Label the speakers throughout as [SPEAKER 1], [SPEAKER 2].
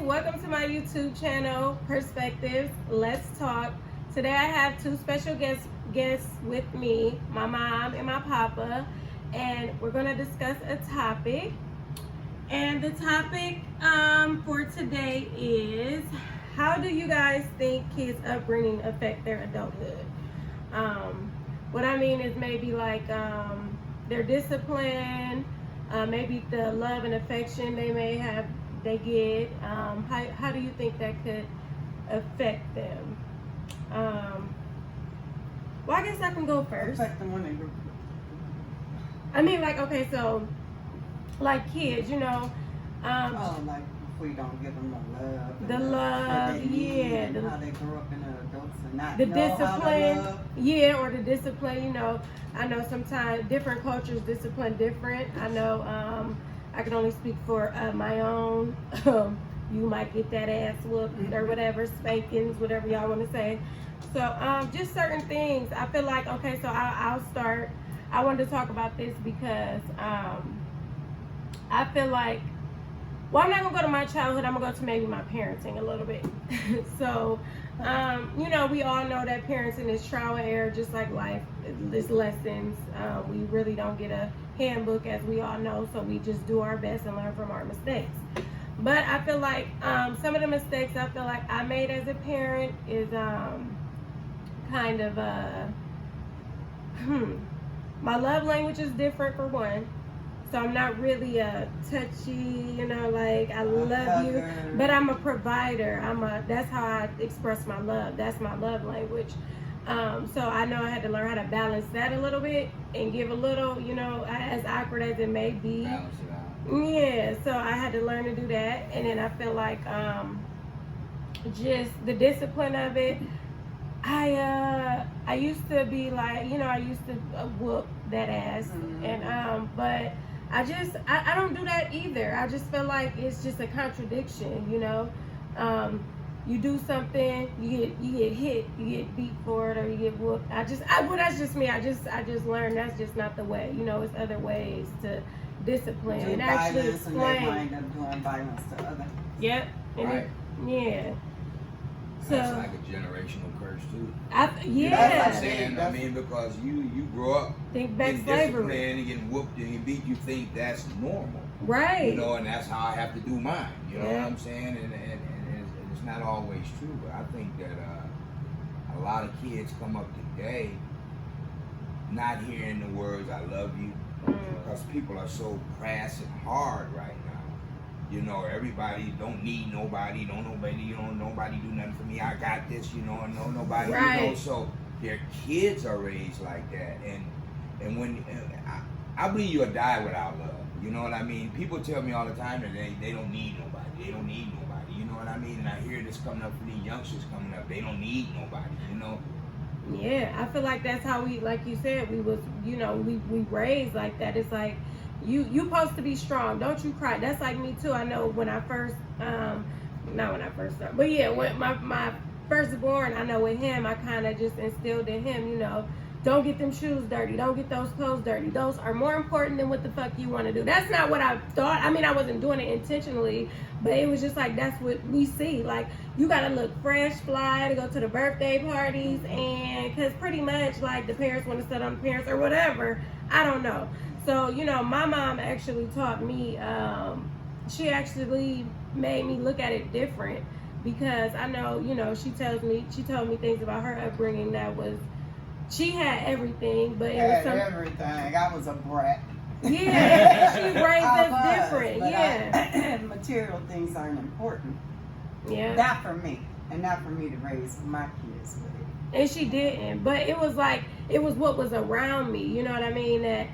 [SPEAKER 1] welcome to my YouTube channel, Perspectives. Let's talk. Today I have two special guests with me, my mom and my papa, and we're going to discuss a topic. And the topic for today is, how do you guys think kids' upbringing affect their adulthood? What I mean is maybe like their discipline, maybe the love and affection they get. How do you think that could affect them? Well, I guess I can go first.
[SPEAKER 2] Affect them when they grow.
[SPEAKER 1] I mean, like, okay, so like kids, you know.
[SPEAKER 2] Like if we don't give them the love. How they grow up in adults and not
[SPEAKER 1] the
[SPEAKER 2] know
[SPEAKER 1] discipline,
[SPEAKER 2] how to love.
[SPEAKER 1] yeah, or the discipline. You know, I know sometimes different cultures discipline different. I know I can only speak for my own. You might get that ass whooped or whatever, spankings, whatever y'all want to say. So just certain things. I feel like, okay, so I'll start. I wanted to talk about this because I feel like, well, I'm not going to go to my childhood. I'm going to go to maybe my parenting a little bit. So, you know, we all know that parenting is trial and error, just like life. It's lessons. We really don't get a handbook, as we all know, so we just do our best and learn from our mistakes. But I feel like some of the mistakes I feel like I made as a parent is kind of, my love language is different for one. So I'm not really a touchy, you know, like I love you, but I'm a provider. That's how I express my love. That's my love language. So I know I had to learn how to balance that a little bit and give a little, you know, as awkward as it may be.
[SPEAKER 3] Balance it out.
[SPEAKER 1] Yeah, so I had to learn to do that. And then I feel like just the discipline of it. I used to be like, you know, I used to whoop that ass, and but I don't do that either. I just feel like it's just a contradiction, you know. You do something, you get hit, you get beat for it, or you get whooped. Well, that's just me. I just learned that's just not the way. You know, it's other ways to discipline and actually explain.
[SPEAKER 2] And they wind up doing violence to others.
[SPEAKER 1] Yep.
[SPEAKER 3] Right.
[SPEAKER 1] Yeah.
[SPEAKER 3] That's
[SPEAKER 1] So,
[SPEAKER 3] like a generational curse too.
[SPEAKER 1] yeah.
[SPEAKER 3] You know what I'm saying? I mean, because you grow up
[SPEAKER 1] Think back
[SPEAKER 3] getting
[SPEAKER 1] slavery.
[SPEAKER 3] disciplined and getting whooped and getting beat, you think that's normal.
[SPEAKER 1] Right.
[SPEAKER 3] You know, and that's how I have to do mine. You know
[SPEAKER 1] Yeah.
[SPEAKER 3] what I'm saying? And it's not always true, but I think that a lot of kids come up today not hearing the words "I love you" because people are so crass and hard right now. You know, everybody don't need nobody, nobody do nothing for me. I got this, you know, and nobody,
[SPEAKER 1] right.
[SPEAKER 3] you know. So their kids are raised like that, and when I believe you'll die without love. You know what I mean? People tell me all the time that they don't need nobody. They don't need nobody. You know what I mean? And I hear this coming up for these youngsters coming up. They don't need nobody. You know.
[SPEAKER 1] Yeah, I feel like that's how we, like you said, we was, you know, we raised like that. It's like, you supposed to be strong. Don't you cry. That's like me too. I know when I first, not when I first started, but yeah, when my firstborn, I know with him, I kind of just instilled in him, you know, don't get them shoes dirty. Don't get those clothes dirty. Those are more important than what the fuck you want to do. That's not what I thought. I mean, I wasn't doing it intentionally, but it was just like, that's what we see. Like, you got to look fresh, fly, to go to the birthday parties, and because pretty much, like, the parents want to set on the parents or whatever. I don't know. So, you know, my mom actually taught me, she actually made me look at it different, because I know, you know, she told me things about her upbringing that was, she had everything, but it was
[SPEAKER 2] everything. I was a brat.
[SPEAKER 1] Yeah, she raised us different. Yeah.
[SPEAKER 2] Material things aren't important.
[SPEAKER 1] Yeah.
[SPEAKER 2] Not for me. And not for me to raise my kids with it.
[SPEAKER 1] And she didn't. But it was like, it was what was around me. You know what I mean? That,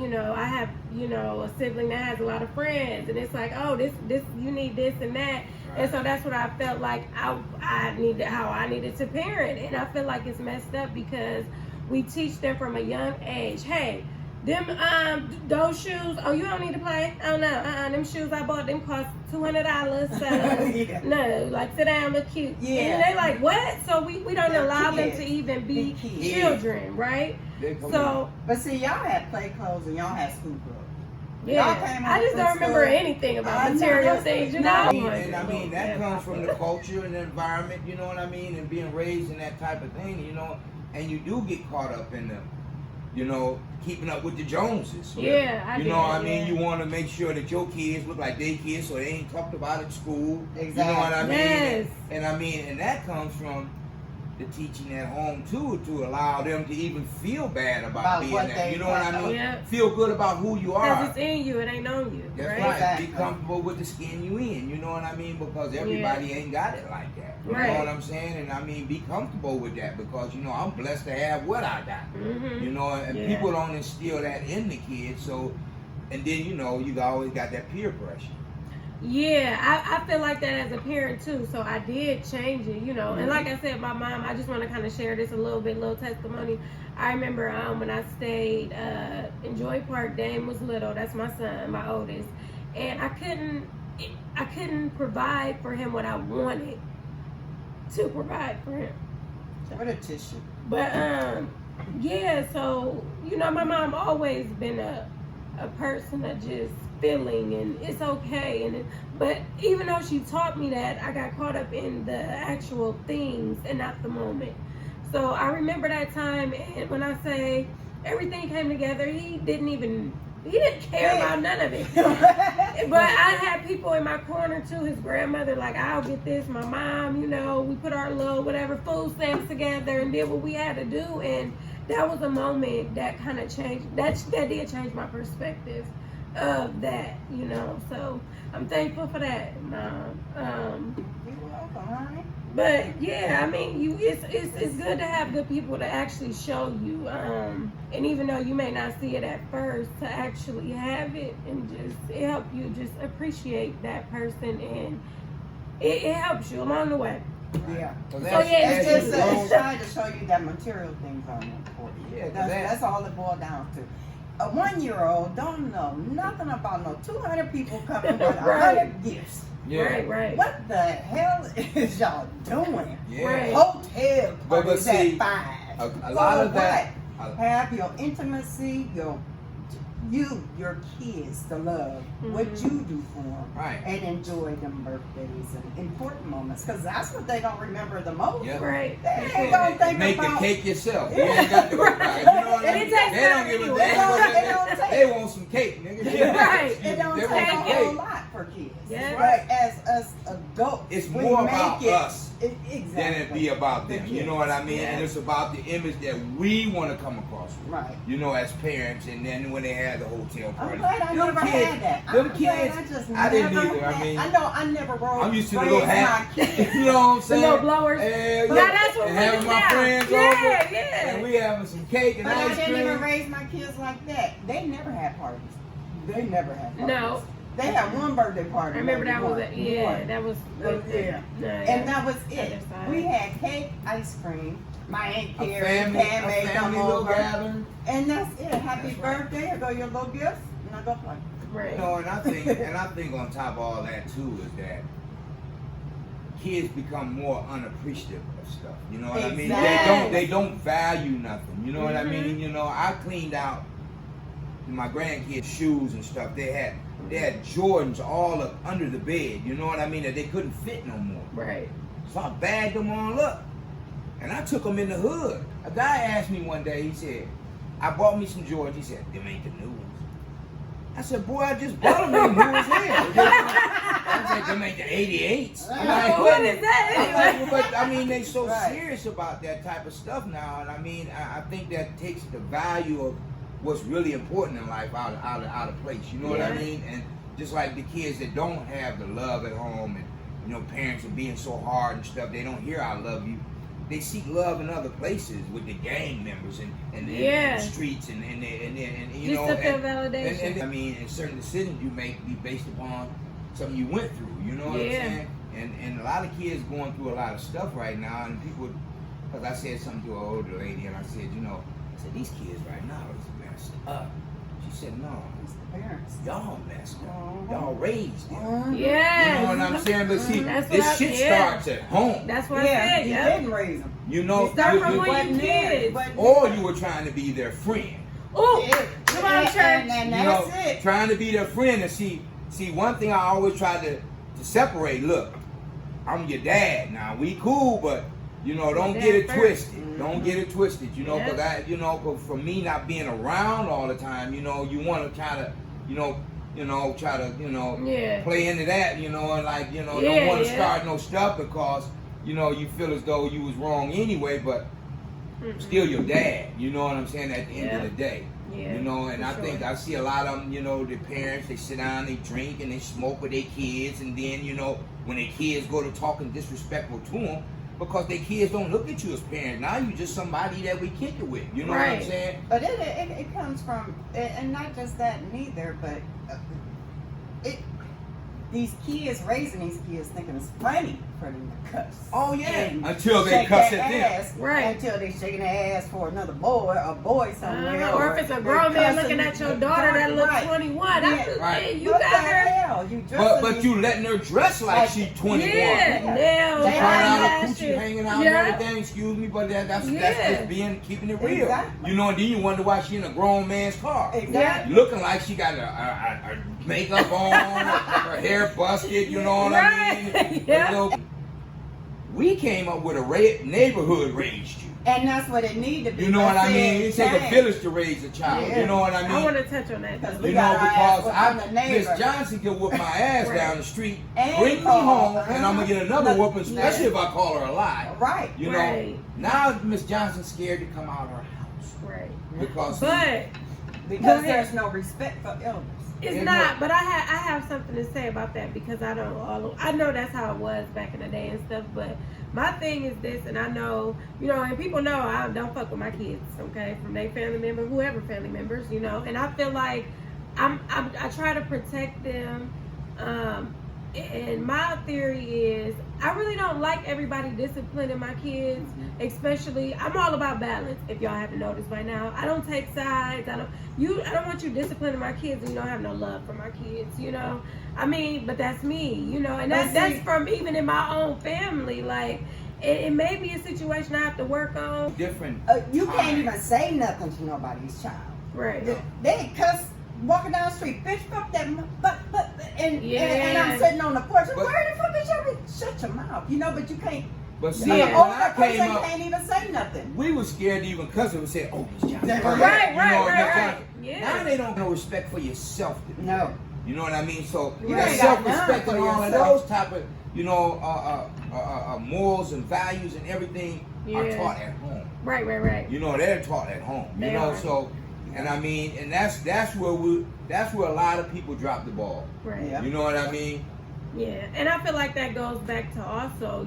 [SPEAKER 1] you know, I have, you know, a sibling that has a lot of friends. And it's like, oh, this you need this and that. And so that's what I felt like how I needed to parent. And I feel like it's messed up because we teach them from a young age, hey, them those shoes, oh, you don't need to play. Oh no, them shoes I bought them cost $200. So
[SPEAKER 2] yeah.
[SPEAKER 1] No, like sit down, look cute.
[SPEAKER 2] Yeah.
[SPEAKER 1] And they like, what? So we don't
[SPEAKER 2] They're
[SPEAKER 1] allow
[SPEAKER 2] kids.
[SPEAKER 1] them to even be
[SPEAKER 2] Kids.
[SPEAKER 1] children, right? So
[SPEAKER 2] but see, y'all had play clothes and y'all had school clothes.
[SPEAKER 1] Yeah,
[SPEAKER 2] came
[SPEAKER 1] I just
[SPEAKER 2] home
[SPEAKER 1] don't
[SPEAKER 2] from
[SPEAKER 1] remember
[SPEAKER 2] school.
[SPEAKER 1] anything about
[SPEAKER 2] I know,
[SPEAKER 1] material
[SPEAKER 2] that's
[SPEAKER 1] things, you
[SPEAKER 2] it.
[SPEAKER 1] know?
[SPEAKER 3] I mean, that comes from the culture and the environment, you know what I mean, and being raised in that type of thing, you know, and you do get caught up in the, you know, keeping up with the Joneses.
[SPEAKER 1] Yeah, I
[SPEAKER 3] You
[SPEAKER 1] did,
[SPEAKER 3] know what I mean?
[SPEAKER 1] yeah.
[SPEAKER 3] You want to make sure that your kids look like their kids so they ain't talked about at school.
[SPEAKER 2] Exactly.
[SPEAKER 3] You know what I mean?
[SPEAKER 1] Yes.
[SPEAKER 3] And I mean, and that comes from the teaching at home too, to allow them to even feel bad about being that. You know what I mean?
[SPEAKER 1] Yeah.
[SPEAKER 3] Feel good about who you
[SPEAKER 1] Because
[SPEAKER 3] are.
[SPEAKER 1] it's in you, it ain't on you.
[SPEAKER 3] That's
[SPEAKER 1] right?
[SPEAKER 3] right.
[SPEAKER 2] Exactly.
[SPEAKER 3] Be comfortable with the skin you in. You know what I mean? Because everybody ain't got it like that. You
[SPEAKER 1] Right.
[SPEAKER 3] know what I'm saying? And I mean, be comfortable with that because, you know, I'm blessed to have what I got.
[SPEAKER 1] Mm-hmm.
[SPEAKER 3] You know, and
[SPEAKER 1] Yeah.
[SPEAKER 3] people don't instill that in the kids. So, and then, you know, you always got that peer pressure.
[SPEAKER 1] Yeah, I feel like that as a parent too. So I did change it, you know. And like I said, my mom, I just want to kind of share this a little testimony. I remember when I stayed in Joy Park, Dame was little. That's my son, my oldest. And I couldn't provide for him what I wanted to provide for him.
[SPEAKER 2] What a tissue.
[SPEAKER 1] But yeah, so you know, my mom always been a person that just feeling and it's okay, but even though she taught me that, I got caught up in the actual things and not the moment. So I remember that time, and when I say everything came together, he didn't care about none of it. But I had people in my corner too. His grandmother, like, I'll get this. My mom, you know, we put our little whatever food stamps together and did what we had to do. And that was a moment that kind of changed. That did change my perspective of that, you know. So I'm thankful for that, Mom.
[SPEAKER 2] You're welcome, honey.
[SPEAKER 1] But yeah, I mean, it's good to have good people to actually show you, and even though you may not see it at first, to actually have it and just it help you just appreciate that person, and it helps you along the way.
[SPEAKER 2] Yeah.
[SPEAKER 3] So
[SPEAKER 1] yeah,
[SPEAKER 2] It's
[SPEAKER 3] as
[SPEAKER 2] just
[SPEAKER 3] you grow-
[SPEAKER 2] trying to show you that material things aren't important.
[SPEAKER 3] Yeah, 'cause
[SPEAKER 2] That's all it boils down to. A 1-year-old don't know nothing about no 200 people coming with 100 gifts.
[SPEAKER 3] Yeah.
[SPEAKER 1] Right.
[SPEAKER 2] What the hell is y'all doing?
[SPEAKER 3] Yeah.
[SPEAKER 1] Right.
[SPEAKER 2] Hotel
[SPEAKER 3] But
[SPEAKER 2] parties
[SPEAKER 3] see,
[SPEAKER 2] at 5.
[SPEAKER 3] A lot
[SPEAKER 2] For
[SPEAKER 3] of that.
[SPEAKER 2] what? Have your intimacy, your kids to love what you do for them,
[SPEAKER 3] Right.
[SPEAKER 2] and enjoy them birthdays and important moments, because that's what they gonna remember the most.
[SPEAKER 3] Yep.
[SPEAKER 1] Right.
[SPEAKER 2] They ain't gonna think
[SPEAKER 3] Make
[SPEAKER 2] about
[SPEAKER 3] the cake yourself. You
[SPEAKER 2] Yeah.
[SPEAKER 3] ain't got to go buy it. You know what I
[SPEAKER 1] And it
[SPEAKER 3] mean?
[SPEAKER 1] takes
[SPEAKER 3] They don't
[SPEAKER 1] time
[SPEAKER 3] give a
[SPEAKER 1] anyway.
[SPEAKER 3] damn. They want some cake, nigga.
[SPEAKER 1] Right.
[SPEAKER 2] It don't
[SPEAKER 3] They
[SPEAKER 2] take
[SPEAKER 3] want
[SPEAKER 2] a
[SPEAKER 3] some
[SPEAKER 2] whole
[SPEAKER 3] cake.
[SPEAKER 2] lot for kids.
[SPEAKER 1] Yeah.
[SPEAKER 2] But as us adults,
[SPEAKER 3] It's
[SPEAKER 2] we
[SPEAKER 3] more
[SPEAKER 2] make
[SPEAKER 3] about
[SPEAKER 2] it,
[SPEAKER 3] us
[SPEAKER 2] exactly.
[SPEAKER 3] than it be about them.
[SPEAKER 2] The
[SPEAKER 3] You know what I mean?
[SPEAKER 1] Yeah.
[SPEAKER 3] And it's about the image that we want to come across with.
[SPEAKER 2] Right.
[SPEAKER 3] You know, as parents, and then when they had the hotel
[SPEAKER 2] I'm
[SPEAKER 3] party.
[SPEAKER 2] glad I
[SPEAKER 3] Them
[SPEAKER 2] never
[SPEAKER 3] kids-
[SPEAKER 2] had that.
[SPEAKER 3] Them
[SPEAKER 2] I'm
[SPEAKER 3] kids,
[SPEAKER 2] glad I just
[SPEAKER 3] I didn't
[SPEAKER 2] never
[SPEAKER 3] either. I
[SPEAKER 2] had-
[SPEAKER 3] mean,
[SPEAKER 2] I know I never rolled.
[SPEAKER 3] I'm used to the
[SPEAKER 2] raised
[SPEAKER 3] little
[SPEAKER 2] my
[SPEAKER 3] hat.
[SPEAKER 2] kids.
[SPEAKER 3] You know what I'm
[SPEAKER 1] The
[SPEAKER 3] saying?
[SPEAKER 1] little blowers.
[SPEAKER 3] Yeah,
[SPEAKER 1] Now that's what
[SPEAKER 3] and
[SPEAKER 1] we
[SPEAKER 3] having
[SPEAKER 1] do
[SPEAKER 3] my
[SPEAKER 1] now.
[SPEAKER 3] friends
[SPEAKER 1] Yeah,
[SPEAKER 3] over.
[SPEAKER 1] yeah.
[SPEAKER 3] And we having some cake and
[SPEAKER 2] But I
[SPEAKER 3] ice
[SPEAKER 2] didn't even
[SPEAKER 3] cream.
[SPEAKER 2] raise my kids like that. They never had parties. They never had parties.
[SPEAKER 1] No.
[SPEAKER 2] They had one birthday party.
[SPEAKER 1] I remember
[SPEAKER 2] maybe
[SPEAKER 1] that was
[SPEAKER 2] one.
[SPEAKER 1] yeah,
[SPEAKER 2] One.
[SPEAKER 1] that was
[SPEAKER 2] Yeah. And that was it.
[SPEAKER 1] Other side.
[SPEAKER 2] We had cake, ice cream. My Aunt
[SPEAKER 3] A
[SPEAKER 2] Carrie,
[SPEAKER 3] family,
[SPEAKER 2] Pam
[SPEAKER 3] a
[SPEAKER 2] made them
[SPEAKER 3] family little
[SPEAKER 2] over.
[SPEAKER 3] gathering.
[SPEAKER 2] And that's it. Happy
[SPEAKER 3] That's right.
[SPEAKER 2] birthday. Here go your little gifts. And I go play.
[SPEAKER 1] Right.
[SPEAKER 3] You know, and I think on top of all that too is that kids become more unappreciative of stuff. You know what I mean?
[SPEAKER 2] Exactly.
[SPEAKER 3] They don't value nothing. You know what I
[SPEAKER 1] Mhm.
[SPEAKER 3] mean? You know, I cleaned out my grandkids' shoes and stuff. They had Jordans all up under the bed. You know what I mean? That they couldn't fit no more.
[SPEAKER 1] Right.
[SPEAKER 3] So I bagged them all up, and I took them in the hood. A guy asked me one day. He said, "I bought me some Jordans." He said, "Them ain't the new ones." I said, "Boy, I just bought them. Them new ones here." I said, "Them ain't the 88s." I'm like,
[SPEAKER 1] What is that
[SPEAKER 3] I'm
[SPEAKER 1] anyway?
[SPEAKER 3] like, but I mean, they so
[SPEAKER 2] Right.
[SPEAKER 3] serious about that type of stuff now, and I mean, I think that takes the value of what's really important in life out of place. You know what I
[SPEAKER 1] Yeah.
[SPEAKER 3] mean? And just like the kids that don't have the love at home, and you know, parents are being so hard and stuff, they don't hear "I love you." They seek love in other places with the gang members and
[SPEAKER 1] Yeah.
[SPEAKER 3] the streets and you
[SPEAKER 1] Just
[SPEAKER 3] know
[SPEAKER 1] to feel
[SPEAKER 3] and
[SPEAKER 1] validation.
[SPEAKER 3] I mean, and certain decisions you make be based upon something you went through. You know what I'm
[SPEAKER 1] Yeah.
[SPEAKER 3] saying? And a lot of kids going through a lot of stuff right now, and people. Because I said something to an older lady, and I said, you know, I said, these kids right now is messed up. She said, no,
[SPEAKER 2] It's the parents.
[SPEAKER 3] y'all messed up.
[SPEAKER 2] Mhm.
[SPEAKER 3] Y'all raised them.
[SPEAKER 2] Mhm.
[SPEAKER 1] Yeah.
[SPEAKER 3] You know what I'm saying? But see,
[SPEAKER 1] That's
[SPEAKER 3] this
[SPEAKER 1] what
[SPEAKER 3] shit
[SPEAKER 1] yeah.
[SPEAKER 3] starts at home.
[SPEAKER 1] That's what I
[SPEAKER 2] Yeah,
[SPEAKER 1] said.
[SPEAKER 2] you
[SPEAKER 1] Yep.
[SPEAKER 2] didn't raise them.
[SPEAKER 3] You know,
[SPEAKER 1] You start from
[SPEAKER 3] you-
[SPEAKER 1] when you kids.
[SPEAKER 2] But
[SPEAKER 3] or you were trying to be their friend.
[SPEAKER 1] Oh,
[SPEAKER 2] Yeah.
[SPEAKER 1] come on, to church.
[SPEAKER 2] And
[SPEAKER 3] You know,
[SPEAKER 2] that's it.
[SPEAKER 3] trying to be their friend and see one thing I always try to separate. Look, I'm your dad. Now we cool, but you know, don't get it twisted.
[SPEAKER 2] Mm-hmm.
[SPEAKER 3] Don't get it twisted. You know,
[SPEAKER 1] Yeah.
[SPEAKER 3] cause for me not being around all the time, you know, you want to try to, try to,
[SPEAKER 1] Yeah.
[SPEAKER 3] play into that, and like, don't
[SPEAKER 1] Yeah,
[SPEAKER 3] want to
[SPEAKER 1] yeah.
[SPEAKER 3] start no stuff because, you feel as though you was wrong anyway, but still your dad. You know what I'm saying? At the end of the day.
[SPEAKER 1] Yeah,
[SPEAKER 3] And
[SPEAKER 1] for
[SPEAKER 3] I think
[SPEAKER 1] sure.
[SPEAKER 3] I see a lot of them, the parents, they sit down, they drink, and they smoke with their kids, and then, when their kids go to talking disrespectful to them, because their kids don't look at you as parents. Now you just somebody that we kick it with. You know what I'm
[SPEAKER 1] Right.
[SPEAKER 3] saying?
[SPEAKER 2] But it comes from, and not just that neither, but these kids, raising these kids thinking it's funny for them to cuss.
[SPEAKER 3] Oh, yeah.
[SPEAKER 2] And
[SPEAKER 3] Until they
[SPEAKER 2] shake
[SPEAKER 3] cuss
[SPEAKER 2] their
[SPEAKER 3] at them.
[SPEAKER 2] ass,
[SPEAKER 1] Right.
[SPEAKER 2] Until they shaking their ass for another boy somewhere.
[SPEAKER 1] Or if it's a
[SPEAKER 2] they're
[SPEAKER 1] grown man
[SPEAKER 2] cussing
[SPEAKER 1] looking at your daughter that looks
[SPEAKER 2] right.
[SPEAKER 1] 21, that's
[SPEAKER 2] Yeah.
[SPEAKER 3] Right.
[SPEAKER 1] hey, you
[SPEAKER 2] What
[SPEAKER 1] got
[SPEAKER 2] the
[SPEAKER 1] her.
[SPEAKER 2] hell? You dressing
[SPEAKER 3] But you letting her dress like
[SPEAKER 2] Like-
[SPEAKER 3] she 21.
[SPEAKER 1] Yeah, nails,
[SPEAKER 2] They
[SPEAKER 3] Turn out her
[SPEAKER 1] eyelashes.
[SPEAKER 3] coochie hanging out
[SPEAKER 1] Yeah.
[SPEAKER 3] and everything, excuse me, but that's
[SPEAKER 1] Yeah.
[SPEAKER 3] just keeping it real.
[SPEAKER 2] Exactly.
[SPEAKER 3] And then you wonder why she in a grown man's car.
[SPEAKER 2] Exactly.
[SPEAKER 3] Looking like she got a makeup on, her hair busted, you know what I mean?
[SPEAKER 1] Right. Yeah.
[SPEAKER 3] So, we came up with a neighborhood raised you.
[SPEAKER 2] And that's what it need to be.
[SPEAKER 3] You know what I
[SPEAKER 2] That's
[SPEAKER 3] mean?
[SPEAKER 2] it.
[SPEAKER 3] It take a
[SPEAKER 2] Change.
[SPEAKER 3] village to raise a child.
[SPEAKER 2] Yeah.
[SPEAKER 3] You know what I mean?
[SPEAKER 1] I want to touch on that.
[SPEAKER 2] Because
[SPEAKER 1] though.
[SPEAKER 2] we
[SPEAKER 3] You know,
[SPEAKER 2] got our ass
[SPEAKER 3] because
[SPEAKER 2] whooped from the
[SPEAKER 3] Miss
[SPEAKER 2] neighbor.
[SPEAKER 3] Johnson can whoop my ass
[SPEAKER 1] Right.
[SPEAKER 3] down the street,
[SPEAKER 2] And
[SPEAKER 3] bring me
[SPEAKER 2] call
[SPEAKER 3] home,
[SPEAKER 2] her.
[SPEAKER 3] and I'm gonna get another
[SPEAKER 2] No,
[SPEAKER 3] whooping, especially if I call her a lie.
[SPEAKER 2] Right.
[SPEAKER 3] You know,
[SPEAKER 1] Right.
[SPEAKER 3] now Miss Johnson's scared to come out of her house
[SPEAKER 1] Right.
[SPEAKER 3] because
[SPEAKER 1] But
[SPEAKER 2] Because
[SPEAKER 1] Go ahead.
[SPEAKER 2] there's no respect for elders.
[SPEAKER 1] it's
[SPEAKER 3] Yeah,
[SPEAKER 1] not. But I have something to say about that because I know that's how it was back in the day and stuff. But my thing is this, and I know, and people know I don't fuck with my kids, okay, from their family member, whoever family members, and I feel like I try to protect them. And my theory is I really don't like everybody disciplining my kids, especially I'm all about balance. If y'all haven't noticed by now, I don't take sides. I don't want you disciplining my kids and you don't have no love for my kids. I mean, but that's me. And that's from even in my own family. Like it may be a situation I have to work on.
[SPEAKER 3] different.
[SPEAKER 2] You can't
[SPEAKER 3] times.
[SPEAKER 2] even say nothing to nobody's child.
[SPEAKER 1] Right.
[SPEAKER 2] They cuss walking down the street, bitch, fuck that, and
[SPEAKER 1] Yeah.
[SPEAKER 2] I'm sitting on the porch.
[SPEAKER 3] But-
[SPEAKER 2] Where the fuck is your? Shut your mouth, but you can't.
[SPEAKER 3] But see,
[SPEAKER 1] Yeah.
[SPEAKER 2] An
[SPEAKER 3] when
[SPEAKER 2] older
[SPEAKER 3] I came
[SPEAKER 2] person
[SPEAKER 3] up,
[SPEAKER 2] can't even say nothing.
[SPEAKER 3] we were scared to even cuss. We said, "Oh, Miss Johnson."
[SPEAKER 2] Right,
[SPEAKER 3] You know,
[SPEAKER 1] right,
[SPEAKER 3] Miss
[SPEAKER 1] right.
[SPEAKER 3] Johnson.
[SPEAKER 1] Yeah.
[SPEAKER 3] Now they don't have no respect for yourself.
[SPEAKER 2] No.
[SPEAKER 3] You know what I mean? So
[SPEAKER 2] You
[SPEAKER 3] that
[SPEAKER 2] ain't got
[SPEAKER 3] self-respect
[SPEAKER 2] none
[SPEAKER 3] and
[SPEAKER 2] for
[SPEAKER 3] all of
[SPEAKER 2] yourself.
[SPEAKER 3] those type of, morals and values and everything are
[SPEAKER 1] Yeah.
[SPEAKER 3] taught at home.
[SPEAKER 1] Right.
[SPEAKER 3] They're taught at home.
[SPEAKER 1] They are.
[SPEAKER 3] So, and I mean, and that's where a lot of people drop the ball.
[SPEAKER 1] Right.
[SPEAKER 2] Yeah.
[SPEAKER 3] You know what I mean?
[SPEAKER 1] Yeah, and I feel like that goes back to also,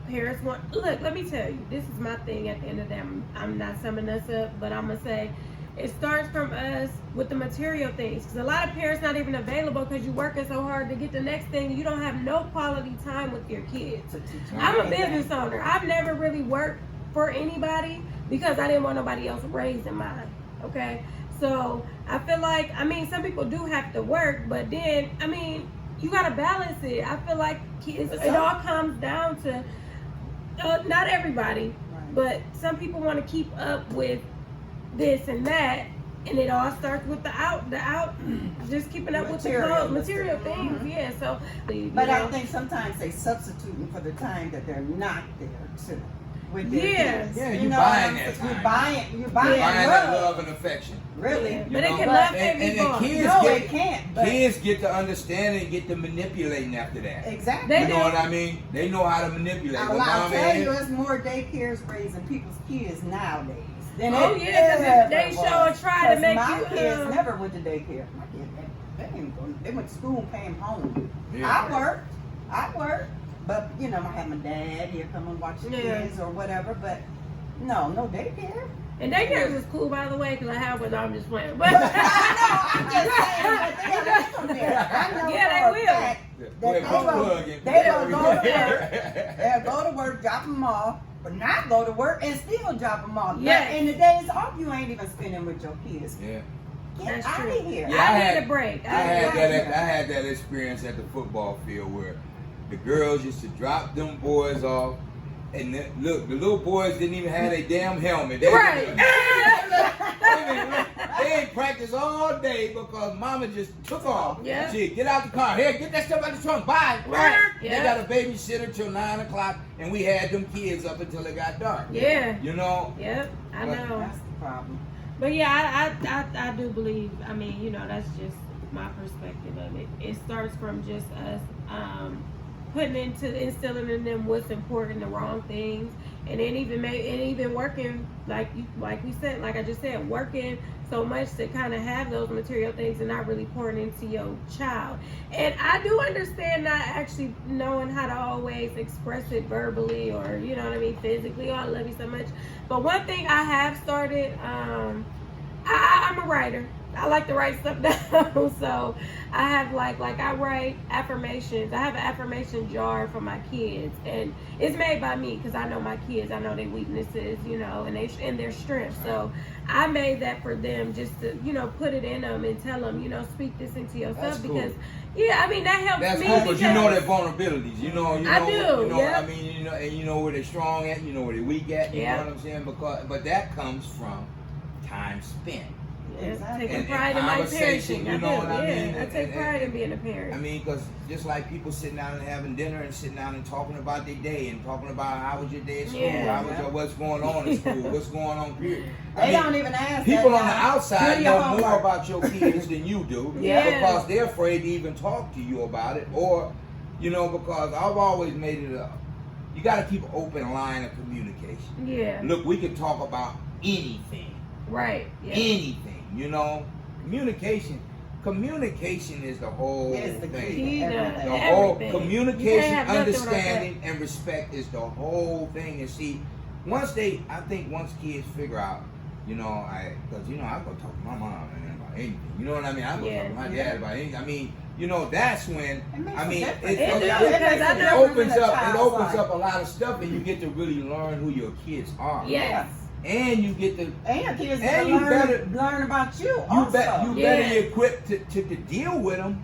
[SPEAKER 1] parents want. Look, let me tell you, this is my thing. At the end of the day, I'm not summing us up, but I'm gonna say it starts from us with the material things. Because a lot of parents not even available because you're working so hard to get the next thing. You don't have no quality time with your kids.
[SPEAKER 2] To teach them
[SPEAKER 1] I'm a
[SPEAKER 2] anything.
[SPEAKER 1] business owner. I've never really worked for anybody because I didn't want nobody else raising mine. Okay, so I feel like some people do have to work, but then you gotta balance it. I feel like it all comes down to not everybody,
[SPEAKER 2] Right.
[SPEAKER 1] but some people want to keep up with this and that, and it all starts with the out, just keeping up with the clothes, material things.
[SPEAKER 2] Mhm.
[SPEAKER 1] Yeah, so.
[SPEAKER 2] But I think sometimes they substituting for the time that they're not there too. With their
[SPEAKER 1] Yeah.
[SPEAKER 2] kids.
[SPEAKER 3] Yeah,
[SPEAKER 2] You
[SPEAKER 3] you
[SPEAKER 2] know
[SPEAKER 3] buying
[SPEAKER 2] what I'm
[SPEAKER 3] that
[SPEAKER 2] saying?
[SPEAKER 3] time.
[SPEAKER 2] You're buying
[SPEAKER 3] Find that
[SPEAKER 2] love.
[SPEAKER 3] love and affection.
[SPEAKER 2] Really.
[SPEAKER 1] Yeah.
[SPEAKER 3] You
[SPEAKER 1] But they
[SPEAKER 3] know?
[SPEAKER 1] can love
[SPEAKER 3] And
[SPEAKER 1] can't be
[SPEAKER 3] the
[SPEAKER 1] bought.
[SPEAKER 3] kids
[SPEAKER 2] No,
[SPEAKER 3] get,
[SPEAKER 2] they can't. But
[SPEAKER 3] kids get to understand and get to manipulating after that.
[SPEAKER 2] exactly.
[SPEAKER 1] They
[SPEAKER 3] You know
[SPEAKER 1] do.
[SPEAKER 3] what I mean? They know how to manipulate. But
[SPEAKER 2] I'll
[SPEAKER 3] now,
[SPEAKER 2] tell you,
[SPEAKER 3] man,
[SPEAKER 2] there's more daycares raising people's kids nowadays than
[SPEAKER 1] Oh,
[SPEAKER 2] it
[SPEAKER 1] yeah, 'cause
[SPEAKER 2] ever
[SPEAKER 1] they
[SPEAKER 2] was.
[SPEAKER 1] show and try to
[SPEAKER 2] 'Cause
[SPEAKER 1] make
[SPEAKER 2] my
[SPEAKER 1] you,
[SPEAKER 2] kids never went to daycare. My kids, they went to school and came home.
[SPEAKER 3] Yeah.
[SPEAKER 2] I worked, but I had my dad here come and watch the
[SPEAKER 1] Yeah.
[SPEAKER 2] kids or whatever. But no daycare.
[SPEAKER 1] And daycares is cool, by the way, because I have one. I'm just playing. But
[SPEAKER 2] I'm just saying, but they'll get them there. I know
[SPEAKER 1] Yeah,
[SPEAKER 2] for
[SPEAKER 1] they
[SPEAKER 2] a
[SPEAKER 1] will.
[SPEAKER 2] fact that
[SPEAKER 3] Go ahead,
[SPEAKER 2] they
[SPEAKER 3] put
[SPEAKER 2] will-
[SPEAKER 3] plug in.
[SPEAKER 2] They'll go to work. They'll go to work, drop them off, but not go to work and still drop them off.
[SPEAKER 1] Yes.
[SPEAKER 2] But in the days off, you ain't even spending with your kids.
[SPEAKER 3] Yeah.
[SPEAKER 2] Get
[SPEAKER 1] That's
[SPEAKER 2] out
[SPEAKER 1] true.
[SPEAKER 2] of here.
[SPEAKER 3] Yeah,
[SPEAKER 1] I need a break.
[SPEAKER 3] I had that experience at the football field where the girls used to drop them boys off And look, the little boys didn't even have a damn helmet. They
[SPEAKER 1] Right.
[SPEAKER 3] They ain't practiced all day because mama just took off.
[SPEAKER 1] Yeah.
[SPEAKER 3] Shit, get out the car. Here, get that stuff out the trunk. Bye.
[SPEAKER 1] Right.
[SPEAKER 3] They
[SPEAKER 1] Yeah.
[SPEAKER 3] got a babysitter till 9 o'clock, and we had them kids up until it got dark.
[SPEAKER 1] Yeah.
[SPEAKER 3] You know?
[SPEAKER 1] Yep. I
[SPEAKER 3] But
[SPEAKER 1] know.
[SPEAKER 2] That's the problem.
[SPEAKER 1] But yeah, I do believe. I mean, you know, that's just my perspective of it. It starts from just us instilling in them what's important, the wrong things, and then even working like we said, like I just said, working so much to kind of have those material things and not really pouring into your child. And I do understand not actually knowing how to always express it verbally or, you know what I mean, physically. Oh, I love you so much. But one thing I have started, I'm a writer. I like to write stuff down. So I have like I write affirmations. I have an affirmation jar for my kids, and it's made by me because I know my kids. I know their weaknesses, you know, and their strengths. So I made that for them just to, you know, put it in them and tell them, you know, speak this into yourself.
[SPEAKER 3] That's cool.
[SPEAKER 1] Because yeah, I mean that helps
[SPEAKER 3] That's
[SPEAKER 1] me.
[SPEAKER 3] cool, but
[SPEAKER 1] because
[SPEAKER 3] you know their vulnerabilities. You know,
[SPEAKER 1] I do,
[SPEAKER 3] you know.
[SPEAKER 1] yeah.
[SPEAKER 3] I mean, you know, and you know where they're strong at. You know where they're weak at. You
[SPEAKER 1] Yeah.
[SPEAKER 3] know what I'm saying? But that comes from time spent.
[SPEAKER 2] Exactly.
[SPEAKER 1] Taking
[SPEAKER 3] And
[SPEAKER 1] pride in my
[SPEAKER 3] conversation,
[SPEAKER 1] parenting.
[SPEAKER 3] you know what I mean?
[SPEAKER 1] I take
[SPEAKER 3] And-
[SPEAKER 1] pride in being a parent.
[SPEAKER 3] I mean, because just like people sitting down and having dinner and sitting down and talking about their day and talking about how was your day at school,
[SPEAKER 1] Yeah.
[SPEAKER 3] how was your, what's going on in school, what's going on here.
[SPEAKER 2] They don't even ask
[SPEAKER 3] People
[SPEAKER 2] that
[SPEAKER 3] on the
[SPEAKER 2] now.
[SPEAKER 3] outside
[SPEAKER 2] Do your
[SPEAKER 3] know more
[SPEAKER 2] homework.
[SPEAKER 3] about your kids than you do
[SPEAKER 1] Yeah.
[SPEAKER 3] because they're afraid to even talk to you about it, or, you know, because I've always made it up. You got to keep an open line of communication.
[SPEAKER 1] Yeah.
[SPEAKER 3] Look, we can talk about anything.
[SPEAKER 1] Right. Yeah.
[SPEAKER 3] Anything, you know. Communication is the whole
[SPEAKER 2] It is the
[SPEAKER 3] thing.
[SPEAKER 2] key to
[SPEAKER 3] The
[SPEAKER 2] everything.
[SPEAKER 3] whole
[SPEAKER 1] Everything. You
[SPEAKER 3] communication,
[SPEAKER 1] can't have nothing
[SPEAKER 3] understanding, and respect is the whole thing. And see, once kids figure out, you know, because you know, I go talk to my mom and about anything. You know what I mean? I go
[SPEAKER 1] Yeah.
[SPEAKER 3] talk to my dad about anything. I mean, you know, that's when
[SPEAKER 2] It makes
[SPEAKER 3] I
[SPEAKER 2] a
[SPEAKER 3] mean,
[SPEAKER 2] difference.
[SPEAKER 3] it
[SPEAKER 1] It does,
[SPEAKER 3] opens
[SPEAKER 1] because I know-
[SPEAKER 3] opens
[SPEAKER 2] in a
[SPEAKER 3] up. It
[SPEAKER 2] child's
[SPEAKER 3] opens
[SPEAKER 2] life.
[SPEAKER 3] up a lot of stuff, and you get to really learn who your kids are.
[SPEAKER 1] Yes.
[SPEAKER 3] And you get to
[SPEAKER 2] And your kids
[SPEAKER 3] And
[SPEAKER 2] will
[SPEAKER 3] you
[SPEAKER 2] learn about you also.
[SPEAKER 3] better
[SPEAKER 1] Yeah.
[SPEAKER 3] be equipped to deal with them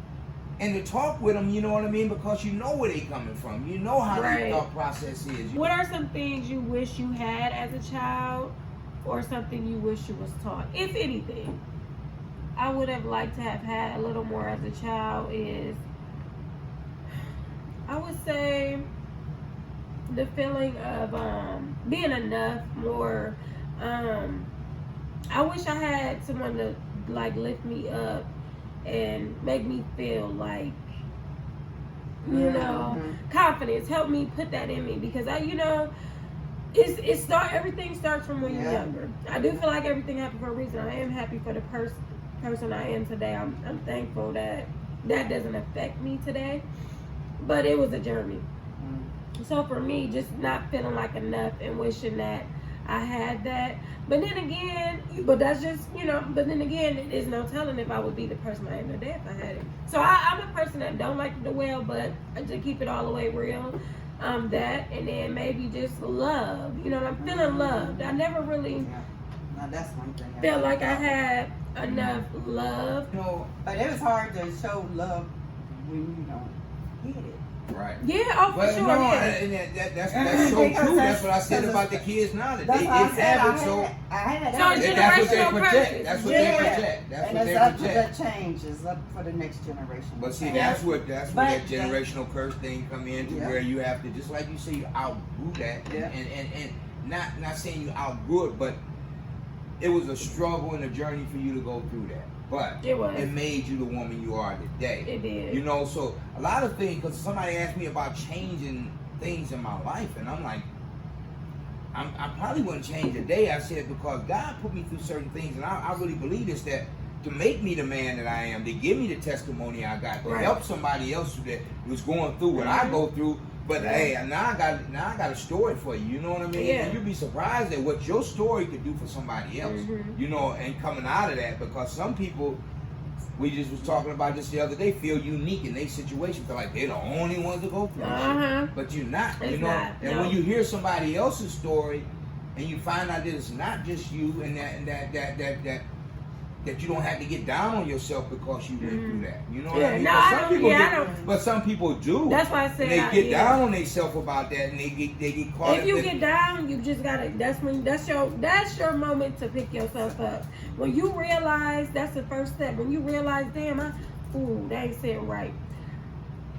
[SPEAKER 3] and to talk with them, you know what I mean? Because you know where they coming from. You know how
[SPEAKER 1] Right.
[SPEAKER 3] their thought process is.
[SPEAKER 1] What are some things you wish you had as a child, or something you wish you was taught, if anything? I would have liked to have had a little more as a child is, I would say, the feeling of being enough, more. I wish I had someone to like lift me up and make me feel like, you know, confidence. Help me put that in me, because everything starts from when you're
[SPEAKER 2] Yeah.
[SPEAKER 1] younger. I do feel like everything happened for a reason. I am happy for the person I am today. I'm thankful that doesn't affect me today, but it was a journey. So for me, just not feeling like enough and wishing that I had that. But then again, it is no telling if I would be the person I am today if I had it. So I'm a person that don't like to dwell, but to keep it all the way real, that, and then maybe just love. You know, I'm feeling loved. I never really
[SPEAKER 2] Now that's one thing.
[SPEAKER 1] felt like I had enough love.
[SPEAKER 3] You know,
[SPEAKER 2] But it was hard to show love when you don't get it.
[SPEAKER 3] right.
[SPEAKER 1] Yeah, oh, for
[SPEAKER 3] Well,
[SPEAKER 1] sure.
[SPEAKER 3] no,
[SPEAKER 1] Yeah.
[SPEAKER 3] and that's so
[SPEAKER 2] Because
[SPEAKER 3] true. That's
[SPEAKER 2] that's-
[SPEAKER 3] what I said
[SPEAKER 2] because
[SPEAKER 3] about the
[SPEAKER 2] it's-
[SPEAKER 3] kids now. That
[SPEAKER 2] That's
[SPEAKER 3] they
[SPEAKER 2] why I said
[SPEAKER 3] have it so.
[SPEAKER 2] I had
[SPEAKER 1] So
[SPEAKER 2] that.
[SPEAKER 1] it's
[SPEAKER 3] That's what they
[SPEAKER 1] generational
[SPEAKER 3] project.
[SPEAKER 1] purpose.
[SPEAKER 3] That's what
[SPEAKER 2] Yeah.
[SPEAKER 3] they project. That's
[SPEAKER 2] And
[SPEAKER 3] what
[SPEAKER 2] it's
[SPEAKER 3] they
[SPEAKER 2] up to
[SPEAKER 3] project.
[SPEAKER 2] the changes, up for the next generation.
[SPEAKER 3] But see,
[SPEAKER 1] Yeah.
[SPEAKER 3] that's where
[SPEAKER 2] But
[SPEAKER 3] that generational curse thing come in, to
[SPEAKER 2] Yeah.
[SPEAKER 3] where you have to, just like you say, you outgrew that,
[SPEAKER 2] Yeah.
[SPEAKER 3] and not saying you outgrew it, but it was a struggle and a journey for you to go through that. But
[SPEAKER 1] It was.
[SPEAKER 3] it made you the woman you are today.
[SPEAKER 1] It did.
[SPEAKER 3] You know, so a lot of things, because somebody asked me about changing things in my life, and I'm like, I probably wouldn't change a day. I said, because God put me through certain things, and I really believe this, that to make me the man that I am, to give me the testimony I got, to
[SPEAKER 1] Right.
[SPEAKER 3] help somebody else that was going through what I go through. But hey, now I got a story for you. You know what I mean?
[SPEAKER 1] Yeah.
[SPEAKER 3] And you'd be surprised at what your story could do for somebody else.
[SPEAKER 1] Mhm.
[SPEAKER 3] You know, and coming out of that, because some people, we just was talking about just the other day, feel unique in their situation, feel like they're the only ones to go through it.
[SPEAKER 1] Uh-huh.
[SPEAKER 3] But you're not, you
[SPEAKER 1] It's
[SPEAKER 3] know.
[SPEAKER 1] not,
[SPEAKER 3] And
[SPEAKER 1] no.
[SPEAKER 3] when you hear somebody else's story, and you find out that it's not just you, and that that you don't have to get down on yourself because you went through that. You know what
[SPEAKER 1] Yeah,
[SPEAKER 3] I mean?
[SPEAKER 1] no,
[SPEAKER 3] But
[SPEAKER 1] I
[SPEAKER 3] some
[SPEAKER 1] don't-
[SPEAKER 3] people
[SPEAKER 1] yeah, I
[SPEAKER 3] do.
[SPEAKER 1] don't-
[SPEAKER 3] But some people do.
[SPEAKER 1] That's why I said
[SPEAKER 3] And they get
[SPEAKER 1] yeah.
[SPEAKER 3] down on themselves about that, and they get caught
[SPEAKER 1] If
[SPEAKER 3] up
[SPEAKER 1] you
[SPEAKER 3] in
[SPEAKER 1] get down, you just gotta. That's your moment to pick yourself up. When you realize, that's the first step. When you realize, damn, that ain't sitting right.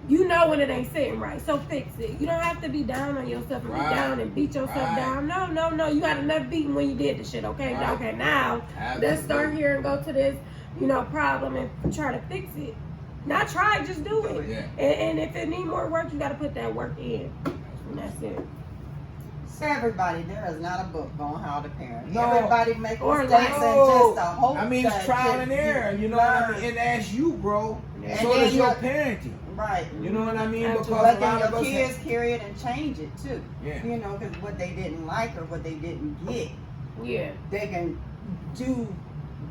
[SPEAKER 1] You know when it ain't sitting right, so fix it. You don't have to be down on yourself and
[SPEAKER 3] Right.
[SPEAKER 1] be down and beat yourself
[SPEAKER 3] Right.
[SPEAKER 1] down. No. You got enough beating when you did the shit. Okay,
[SPEAKER 3] Right.
[SPEAKER 1] okay. Now let's start
[SPEAKER 3] Absolutely.
[SPEAKER 1] here and go to this, problem and try to fix it. Not try, just do it.
[SPEAKER 3] Yeah.
[SPEAKER 1] And if it need more work, you got to put that work in. And that's it.
[SPEAKER 2] So everybody, there is not a book on how to parent.
[SPEAKER 3] No.
[SPEAKER 2] Everybody make
[SPEAKER 1] Or
[SPEAKER 2] mistakes
[SPEAKER 1] like-
[SPEAKER 2] and just a hope.
[SPEAKER 3] I mean, it's
[SPEAKER 2] that
[SPEAKER 3] trial and error. You know what I
[SPEAKER 2] learn.
[SPEAKER 3] mean? And that's you, bro.
[SPEAKER 1] Yeah.
[SPEAKER 3] So
[SPEAKER 2] And
[SPEAKER 3] is
[SPEAKER 2] then
[SPEAKER 3] your
[SPEAKER 2] you-
[SPEAKER 3] parenting.
[SPEAKER 2] Right.
[SPEAKER 3] You know what I mean? Because
[SPEAKER 1] Absolutely.
[SPEAKER 3] a
[SPEAKER 2] But
[SPEAKER 3] lot
[SPEAKER 2] then
[SPEAKER 3] of
[SPEAKER 2] your
[SPEAKER 3] us
[SPEAKER 2] kids carry it and change it too.
[SPEAKER 3] Yeah.
[SPEAKER 2] You know, because what they didn't like or what they didn't get,
[SPEAKER 1] Yeah.
[SPEAKER 2] they can do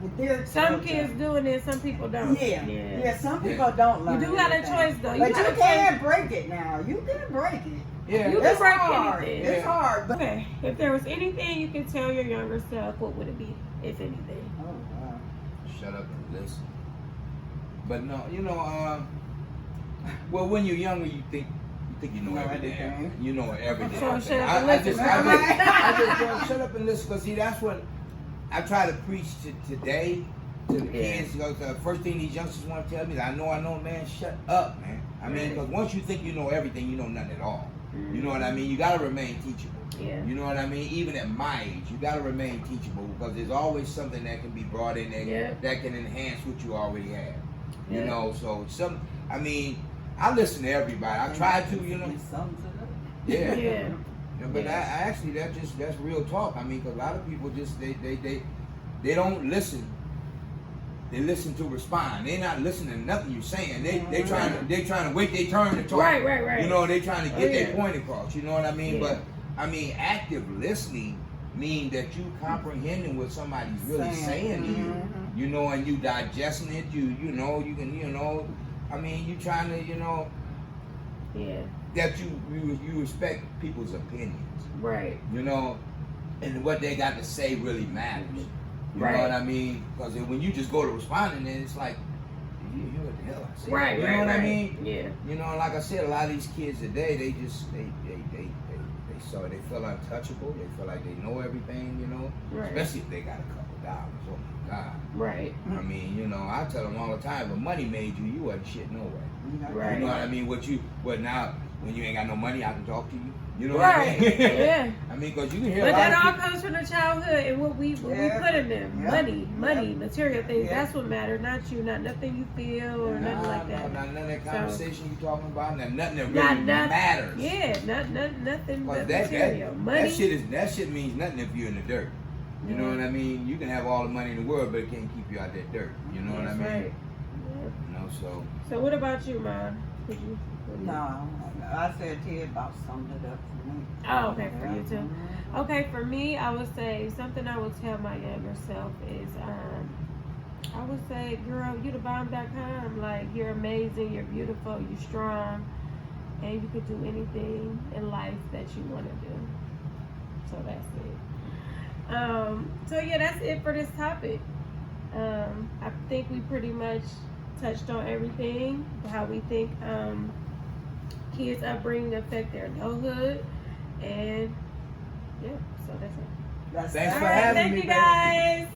[SPEAKER 2] with their
[SPEAKER 1] Some
[SPEAKER 2] children.
[SPEAKER 1] kids doing it, some people don't.
[SPEAKER 2] Yeah. Some people don't learn.
[SPEAKER 1] You do got a
[SPEAKER 2] anything.
[SPEAKER 1] choice, though. You
[SPEAKER 2] But
[SPEAKER 1] got a
[SPEAKER 2] you can't break it now. You can break it.
[SPEAKER 3] Yeah.
[SPEAKER 1] You can
[SPEAKER 2] It's
[SPEAKER 1] break
[SPEAKER 2] hard.
[SPEAKER 1] anything.
[SPEAKER 2] It's hard. But
[SPEAKER 1] Okay, if there was anything you could tell your younger self, what would it be, if anything?
[SPEAKER 2] oh, wow.
[SPEAKER 3] Shut up and listen. But no, well, when you're younger, you think you know everything.
[SPEAKER 2] everything.
[SPEAKER 3] You know everything.
[SPEAKER 1] So shut up and
[SPEAKER 3] I
[SPEAKER 1] listen.
[SPEAKER 3] just shut up and listen, because see, that's what I try to preach today to the
[SPEAKER 1] Yeah.
[SPEAKER 3] kids. Because the first thing these youngsters want to tell me is, I know, man, shut up, man. I mean, because once you think you know everything, you know nothing at all. You know what I mean? You got to remain teachable.
[SPEAKER 1] Yeah.
[SPEAKER 3] You know what I mean? Even at my age, you got to remain teachable, because there's always something that can be brought in there
[SPEAKER 1] Yeah.
[SPEAKER 3] that can enhance what you already have. You
[SPEAKER 1] Yeah.
[SPEAKER 3] know, so I listen to everybody. I try to,
[SPEAKER 2] It sums it up.
[SPEAKER 3] yeah.
[SPEAKER 1] Yeah.
[SPEAKER 3] Yeah, but
[SPEAKER 1] Yeah.
[SPEAKER 3] I actually, that's real talk. I mean, because a lot of people just they don't listen. They listen to respond. They're not listening to nothing you're saying. They trying to wait their turn to talk.
[SPEAKER 1] Right.
[SPEAKER 3] You know, they trying to get
[SPEAKER 1] yeah.
[SPEAKER 3] their point across. You know what I mean?
[SPEAKER 1] Yeah.
[SPEAKER 3] But I mean, active listening means that you comprehending what somebody's really saying to you.
[SPEAKER 2] Mhm.
[SPEAKER 3] You know, and you digesting it. You know, you can, I mean, you trying to,
[SPEAKER 1] Yeah.
[SPEAKER 3] that you respect people's opinions.
[SPEAKER 1] Right.
[SPEAKER 3] You know, and what they got to say really matters. You know
[SPEAKER 1] Right.
[SPEAKER 3] what I mean? Because when you just go to responding, then it's like, did you hear what the hell I said?
[SPEAKER 1] Right.
[SPEAKER 3] You
[SPEAKER 1] Right.
[SPEAKER 3] know what
[SPEAKER 1] right.
[SPEAKER 3] I mean?
[SPEAKER 1] Yeah.
[SPEAKER 3] You know, like I said, a lot of these kids today, they feel untouchable. They feel like they know everything. You know,
[SPEAKER 1] Right.
[SPEAKER 3] especially if they got a couple dollars. Oh my God.
[SPEAKER 1] Right.
[SPEAKER 3] I mean, I tell them all the time, if money made you, you wasn't shit no way.
[SPEAKER 1] Right.
[SPEAKER 3] You know what I mean? What now? When you ain't got no money, I can talk to you. You know
[SPEAKER 1] Right.
[SPEAKER 3] what I mean?
[SPEAKER 1] Yeah.
[SPEAKER 3] I mean, because you can hear
[SPEAKER 1] But
[SPEAKER 3] a lot
[SPEAKER 1] that
[SPEAKER 3] of
[SPEAKER 1] all
[SPEAKER 3] people.
[SPEAKER 1] comes from the childhood and what we
[SPEAKER 2] Yeah.
[SPEAKER 1] put in them.
[SPEAKER 2] Yeah.
[SPEAKER 1] Money, material things.
[SPEAKER 2] Yeah.
[SPEAKER 1] That's what matters, not you, not nothing you feel or nothing like that.
[SPEAKER 3] Not none of that
[SPEAKER 1] So-
[SPEAKER 3] conversation you talking about. Nothing that really
[SPEAKER 1] Not
[SPEAKER 3] matters.
[SPEAKER 1] Yeah, nothing
[SPEAKER 3] Cause
[SPEAKER 1] but
[SPEAKER 3] that
[SPEAKER 1] material. Money.
[SPEAKER 3] that shit means nothing if you're in the dirt. You know what I mean? You can have all the money in the world, but it can't keep you out that dirt. You know what I
[SPEAKER 1] That's
[SPEAKER 3] mean?
[SPEAKER 1] right.
[SPEAKER 3] So
[SPEAKER 1] So what about you, Mom? What you?
[SPEAKER 2] No, I said to you about summed it up for me.
[SPEAKER 1] Oh, okay, for you too.
[SPEAKER 2] Mhm.
[SPEAKER 1] Okay, for me, I would say something I would tell my younger self is, I would say, girl, you the bomb.com. Like, you're amazing, you're beautiful, you're strong, and you could do anything in life that you want to do. So that's it. So yeah, that's it for this topic. I think we pretty much touched on everything, how we think kids' upbringing affect their adulthood, and yeah, so that's it.
[SPEAKER 2] That's
[SPEAKER 3] Thanks
[SPEAKER 2] it.
[SPEAKER 3] for
[SPEAKER 1] All right,
[SPEAKER 3] having
[SPEAKER 1] thank
[SPEAKER 3] me,
[SPEAKER 1] you
[SPEAKER 3] baby.
[SPEAKER 1] guys.